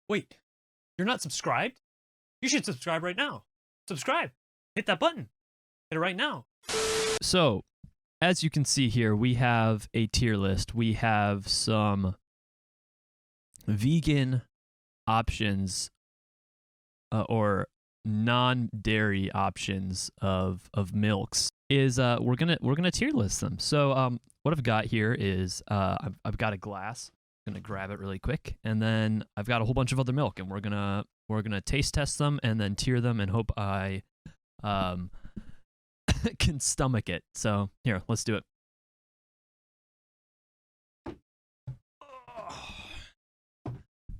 Wait, you're not subscribed? You should subscribe right now. Subscribe. Hit that button. Hit it right now. So, as you can see here, we have a tier list. We have some vegan options or non-dairy options of milks. We're gonna tier list them. So what I've got here is I've got a glass. I'm gonna grab it really quick, and then I've got a whole bunch of other milk, and we're gonna taste test them and then tier them and hope I can stomach it. So here, let's do it.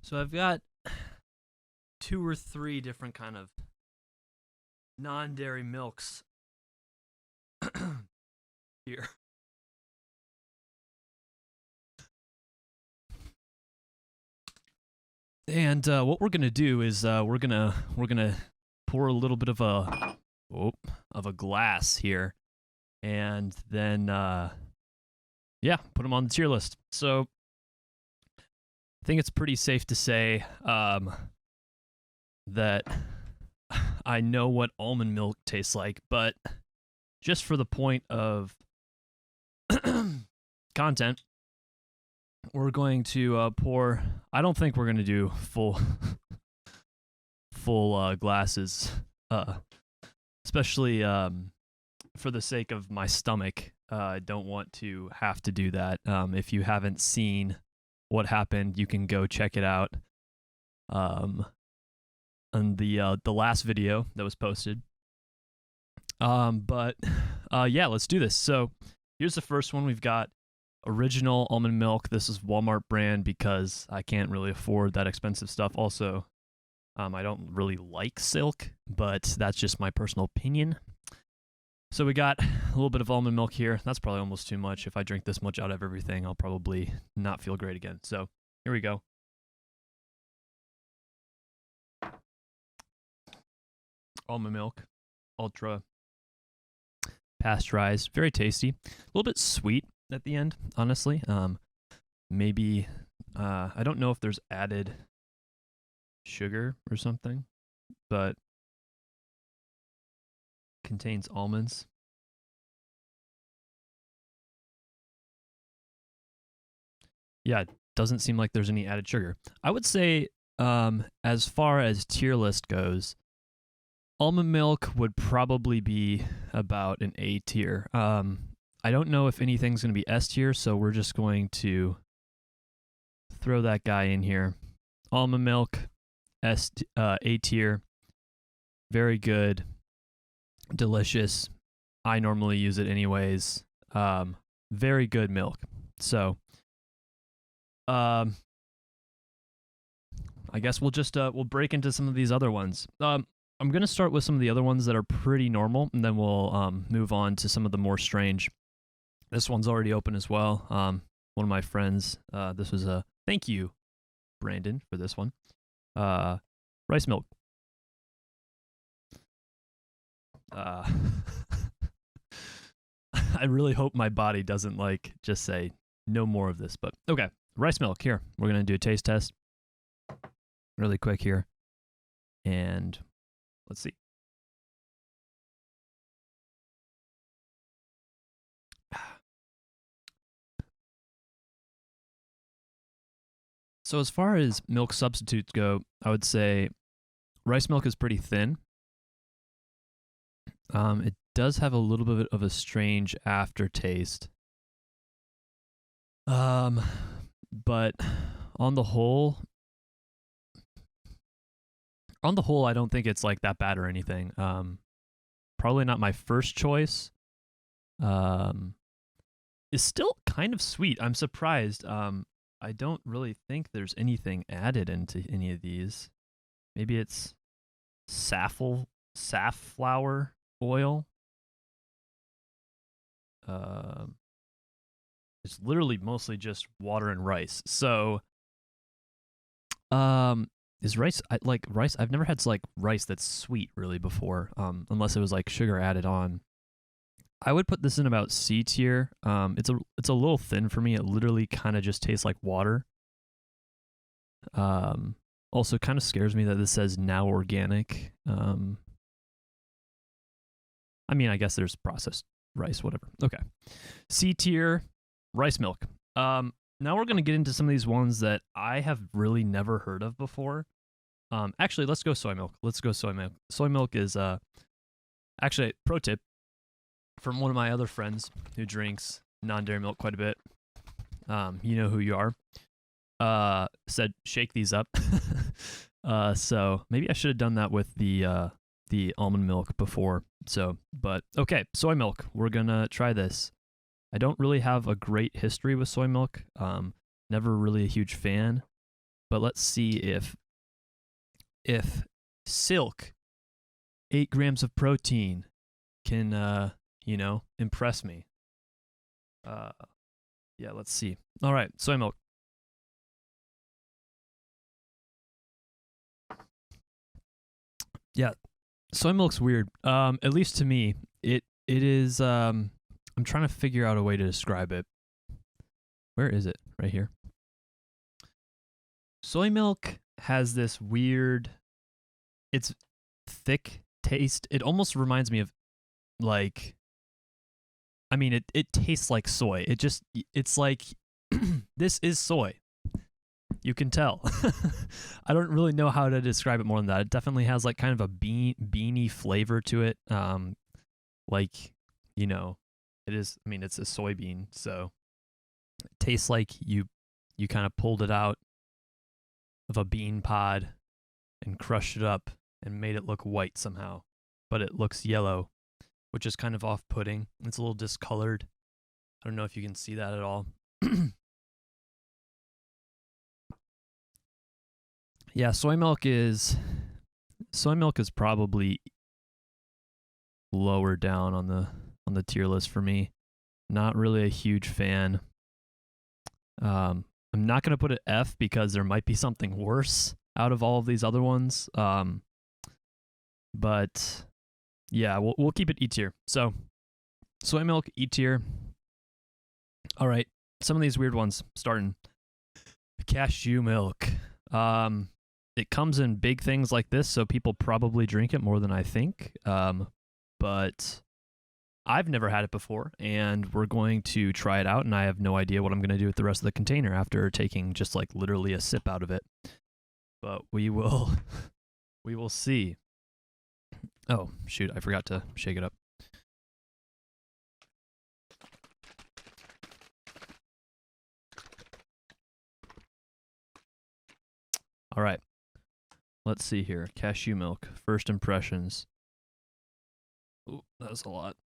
So I've got 2 or 3 different kind of non-dairy milks here. And what we're gonna do is we're gonna pour a little bit of a glass here, and then yeah, put them on the tier list. So I think it's pretty safe to say that I know what almond milk tastes like, but just for the point of content, we're going to pour. I don't think we're going to do full glasses, especially for the sake of my stomach. I don't want to have to do that. If you haven't seen what happened, you can go check it out on the last video that was posted. But yeah, let's do this. So here's the first one. We've got original almond milk. This is Walmart brand because I can't really afford that expensive stuff. Also, I don't really like Silk, but that's just my personal opinion. So we got a little bit of almond milk here. That's probably almost too much. If I drink this much out of everything, I'll probably not feel great again. So here we go. Almond milk, ultra pasteurized, very tasty. A little bit sweet at the end, honestly. Maybe I don't know if there's added sugar or something, but contains almonds. Yeah, it doesn't seem like there's any added sugar. I would say, as far as tier list goes, almond milk would probably be about an A tier. I don't know if anything's going to be S tier, so we're just going to throw that guy in here. Almond milk, A tier. Very good. Delicious. I normally use it anyways. Very good milk. So, I guess we'll just we'll break into some of these other ones. I'm going to start with some of the other ones that are pretty normal, and then we'll move on to some of the more strange. This one's already open as well. One of my friends, this was a thank you, Brandon, for this one. Rice milk. I really hope my body doesn't just say no more of this, but okay. Rice milk here. We're going to do a taste test really quick here. And let's see. So as far as milk substitutes go, I would say rice milk is pretty thin. It does have a little bit of a strange aftertaste. But on the whole, I don't think it's that bad or anything. Probably not my first choice. Is still kind of sweet. I'm surprised. I don't really think there's anything added into any of these. Maybe it's safflower oil. It's literally mostly just water and rice. So, is rice rice? I've never had rice that's sweet really before. Unless it was sugar added on. I would put this in about C tier. It's a little thin for me. It literally kind of just tastes like water. Also, kind of scares me that this says now organic. I mean, I guess there's processed rice, whatever. Okay. C tier, rice milk. Now we're going to get into some of these ones that I have really never heard of before. Actually, let's go soy milk. Let's go soy milk. Soy milk is, actually, pro tip from one of my other friends who drinks non-dairy milk quite a bit. You know who you are. Said, shake these up. So maybe I should have done that with the almond milk before. So, but okay, soy milk. We're gonna try this. I don't really have a great history with soy milk. Never really a huge fan. But let's see if Silk, 8 grams of protein, can impress me. Yeah, let's see. All right, soy milk. Yeah, soy milk's weird. At least to me, it is. I'm trying to figure out a way to describe it. Where is it? Right here. Soy milk has this weird. It's thick taste. It almost reminds me of, like. I mean, it tastes like soy. It's like this is soy. You can tell. I don't really know how to describe it more than that. It definitely has like kind of a beany flavor to it. Like, it is. I mean, it's a soybean, so it tastes like you kind of pulled it out of a bean pod and crushed it up and made it look white somehow, but it looks yellow, which is kind of off-putting. It's a little discolored. I don't know if you can see that at all. Yeah, soy milk is probably lower down on the tier list for me. Not really a huge fan. I'm not gonna put it F because there might be something worse out of all of these other ones. But yeah, we'll keep it E tier. So soy milk, E tier. All right, some of these weird ones starting. Cashew milk. It comes in big things like this, so people probably drink it more than I think. But I've never had it before, and we're going to try it out, and I have no idea what I'm going to do with the rest of the container after taking just like literally a sip out of it. But we will see. Oh, shoot, I forgot to shake it up. All right. Let's see here. Cashew milk. First impressions. Ooh, that was a lot.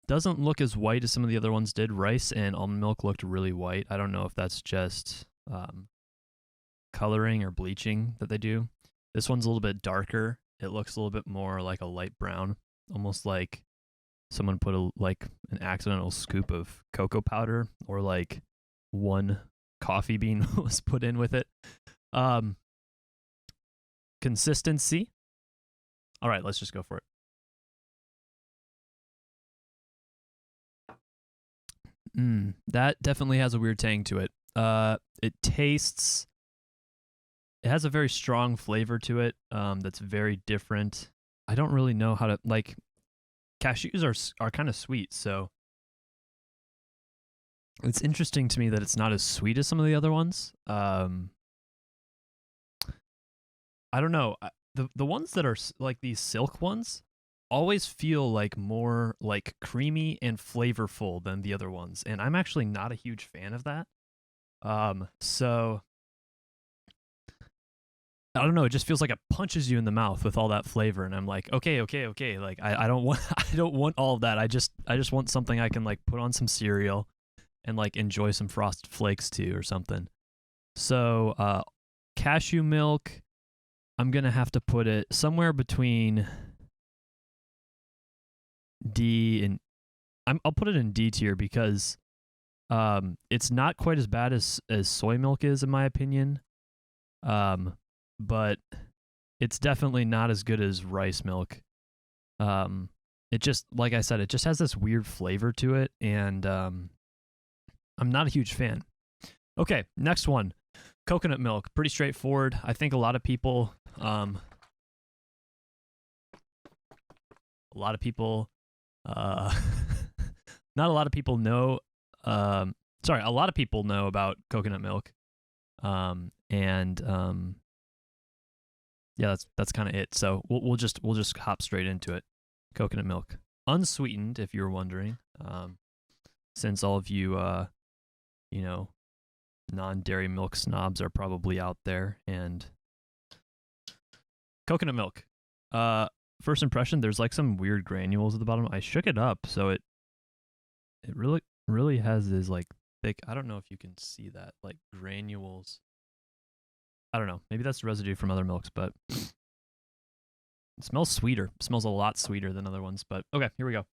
Doesn't look as white as some of the other ones did. Rice and almond milk looked really white. I don't know if that's just coloring or bleaching that they do. This one's a little bit darker. It looks a little bit more like a light brown, almost like someone put an accidental scoop of cocoa powder or like one coffee bean was put in with it. Consistency. All right, let's just go for it. That definitely has a weird tang to it. It has a very strong flavor to it. That's very different. I don't really know how to like. Cashews are kind of sweet, so it's interesting to me that it's not as sweet as some of the other ones. I don't know. The ones that are like these Silk ones always feel like more like creamy and flavorful than the other ones, and I'm actually not a huge fan of that. So I don't know. It just feels like it punches you in the mouth with all that flavor, and I'm like, okay. Like I don't want I don't want all of that. I just want something I can like put on some cereal and like enjoy some Frosted Flakes too or something. So cashew milk, I'm gonna have to put it somewhere between D and I'll put it in D tier because it's not quite as bad as soy milk is in my opinion. But it's definitely not as good as rice milk. it just, like I said, it just has this weird flavor to it, and I'm not a huge fan. Okay, next one. Coconut milk. Pretty straightforward. I think a lot of people uh, not a lot of people know a lot of people know about coconut milk. And yeah, that's kind of it. So we'll just hop straight into it. Coconut milk, unsweetened, if you were wondering. Since all of you you know, non-dairy milk snobs are probably out there, and coconut milk. First impression, there's like some weird granules at the bottom. I shook it up, so it really has this like thick. I don't know if you can see that, like granules. I don't know. Maybe that's residue from other milks, but it smells sweeter. It smells a lot sweeter than other ones. But okay, here we go.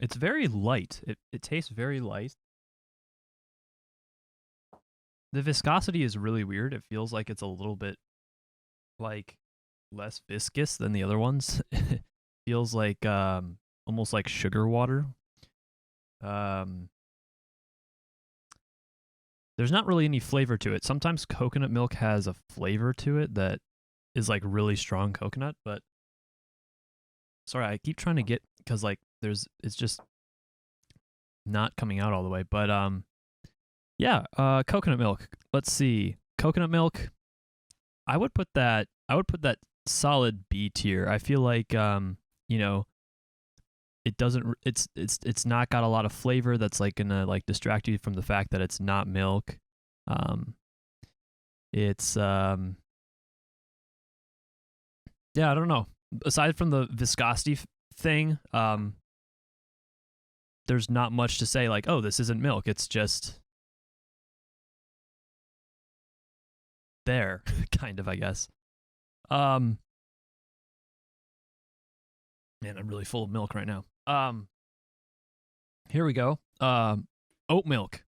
It's very light. It tastes very light. The viscosity is really weird. It feels like it's a little bit like less viscous than the other ones. It feels like almost like sugar water. There's not really any flavor to it. Sometimes coconut milk has a flavor to it that is like really strong coconut, but sorry, I keep trying to get, because like it's just not coming out all the way. But yeah, coconut milk. Let's see. Coconut milk, I would put that solid B tier. I feel like you know, it doesn't it's not got a lot of flavor that's like gonna like distract you from the fact that it's not milk. It's yeah, I don't know. Aside from the viscosity thing, there's not much to say like, oh, this isn't milk. It's just there, kind of, I guess. Man, I'm really full of milk right now. Here we go. Oat milk.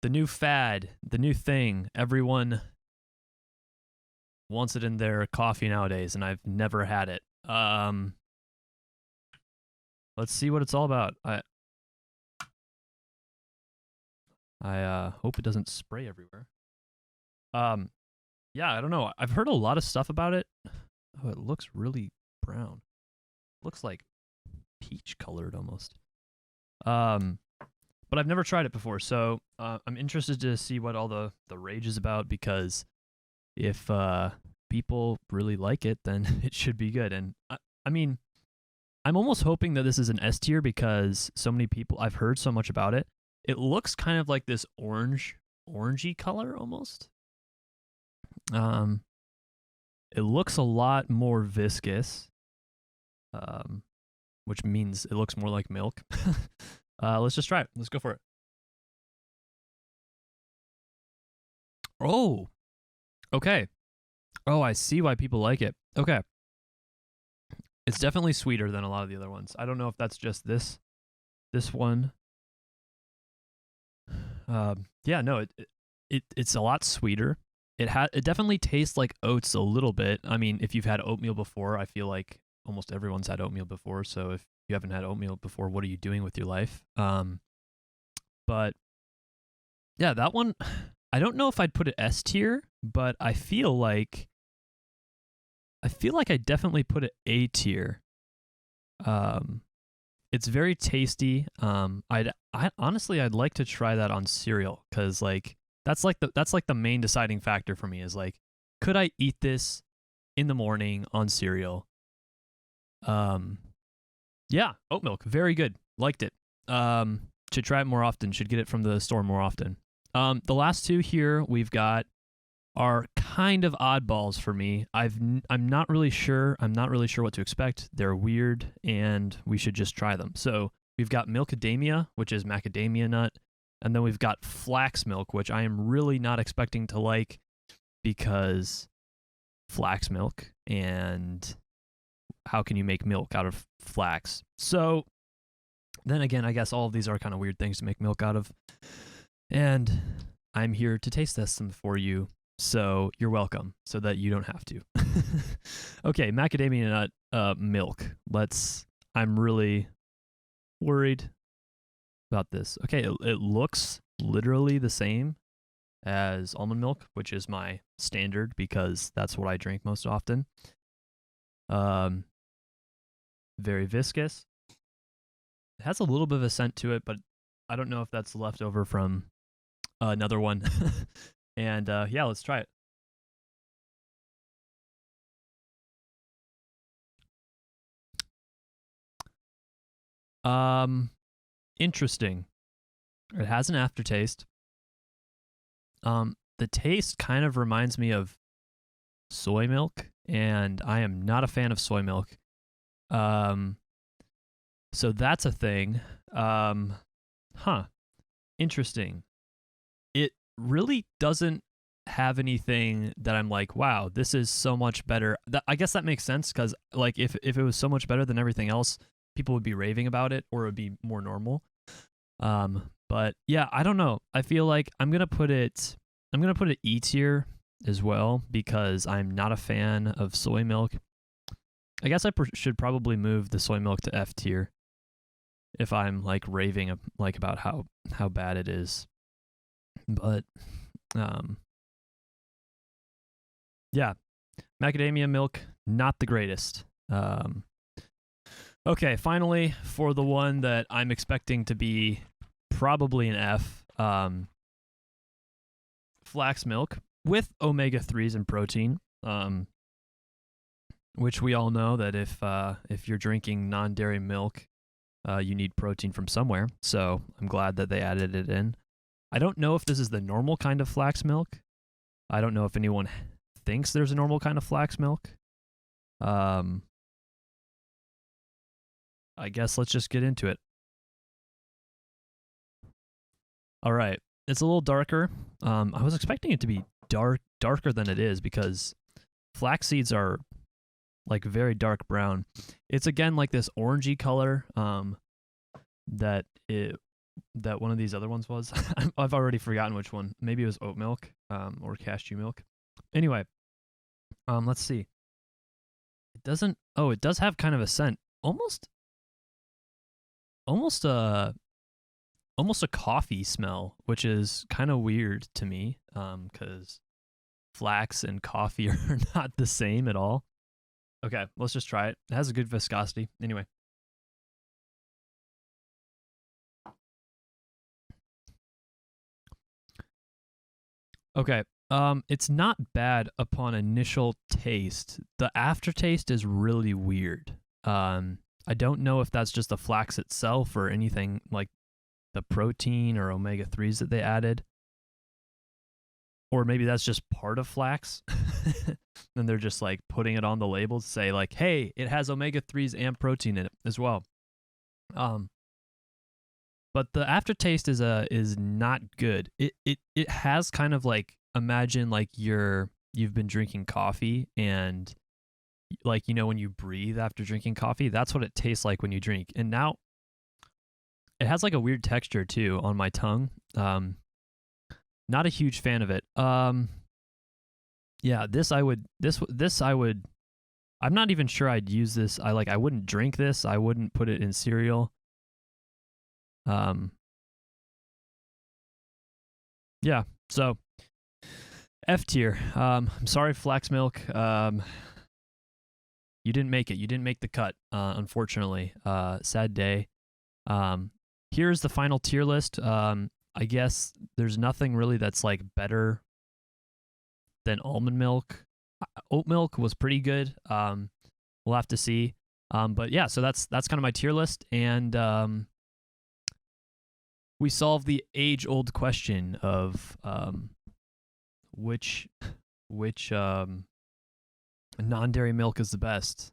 The new fad, the new thing. Everyone wants it in their coffee nowadays, and I've never had it. Let's see what it's all about. I hope it doesn't spray everywhere. Yeah, I don't know. I've heard a lot of stuff about it. Oh, it looks really brown. Looks like peach colored almost. But I've never tried it before, so I'm interested to see what all the rage is about, because if people really like it, then it should be good. And I mean, I'm almost hoping that this is an S tier, because so many people, I've heard so much about it. It looks kind of like this orangey color almost. It looks a lot more viscous, which means it looks more like milk. Let's just try it. Let's go for it. Oh, okay. Oh, I see why people like it. Okay. It's definitely sweeter than a lot of the other ones. I don't know if that's just this one. Yeah, no, it's a lot sweeter. It definitely tastes like oats a little bit. I mean, if you've had oatmeal before, I feel like almost everyone's had oatmeal before. So if you haven't had oatmeal before, what are you doing with your life? But yeah, that one, I don't know if I'd put it S tier, but I feel like I definitely put it A tier. It's very tasty. I honestly, I'd like to try that on cereal, because like that's like the main deciding factor for me, is like, could I eat this in the morning on cereal? Yeah, oat milk, very good. Liked it. Should try it more often. Should get it from the store more often. The last two here we've got are kind of oddballs for me. I'm not really sure. I'm not really sure what to expect. They're weird, and we should just try them. So we've got Milkademia, which is macadamia nut, and then we've got flax milk, which I am really not expecting to like, because flax milk, and how can you make milk out of flax? So then again, I guess all of these are kind of weird things to make milk out of. And I'm here to taste test them for you. So you're welcome, so that you don't have to. Okay, macadamia nut milk. I'm really worried about this. Okay, it looks literally the same as almond milk, which is my standard because that's what I drink most often. Very viscous. It has a little bit of a scent to it, but I don't know if that's left over from another one. And yeah, let's try it. Interesting. It has an aftertaste. The taste kind of reminds me of soy milk, and I am not a fan of soy milk. So that's a thing. Interesting. It really doesn't have anything that I'm like, wow, this is so much better. I guess that makes sense because like if it was so much better than everything else, people would be raving about it or it would be more normal. But yeah, I don't know. I feel like I'm gonna put it E tier as well because I'm not a fan of soy milk. I guess I should probably move the soy milk to F tier if I'm like raving like about how bad it is. But yeah, macadamia milk not the greatest. Okay, finally for the one that I'm expecting to be probably an F, flax milk with omega-3s and protein, which we all know that if you're drinking non-dairy milk, you need protein from somewhere. So I'm glad that they added it in. I don't know if this is the normal kind of flax milk. I don't know if anyone thinks there's a normal kind of flax milk. I guess let's just get into it. All right. It's a little darker. I was expecting it to be darker than it is because flax seeds are like very dark brown. It's again like this orangey color that one of these other ones was. I've already forgotten which one. Maybe it was oat milk or cashew milk. Anyway, let's see. It doesn't. Oh, it does have kind of a scent, almost a coffee smell, which is kind of weird to me because flax and coffee are not the same at all. Okay, let's just try it. It has a good viscosity. Anyway. Okay, it's not bad upon initial taste. The aftertaste is really weird. I don't know if that's just the flax itself or anything like the protein or omega-3s that they added. Or maybe that's just part of flax. And they're just like putting it on the label to say like, hey, it has omega-3s and protein in it as well. But the aftertaste is not good. It has kind of like, imagine like you've been drinking coffee and like, you know, when you breathe after drinking coffee, that's what it tastes like when you drink. And now it has like a weird texture too on my tongue. Not a huge fan of it. Yeah, I'm not even sure I'd use this. I wouldn't drink this. I wouldn't put it in cereal. Yeah, so F tier. I'm sorry, flax milk. You didn't make it. You didn't make the cut, unfortunately. Sad day. Here's the final tier list. I guess there's nothing really that's like better than almond milk. Oat milk was pretty good. We'll have to see. But yeah, so that's kind of my tier list, and we solved the age-old question of which non-dairy milk is the best.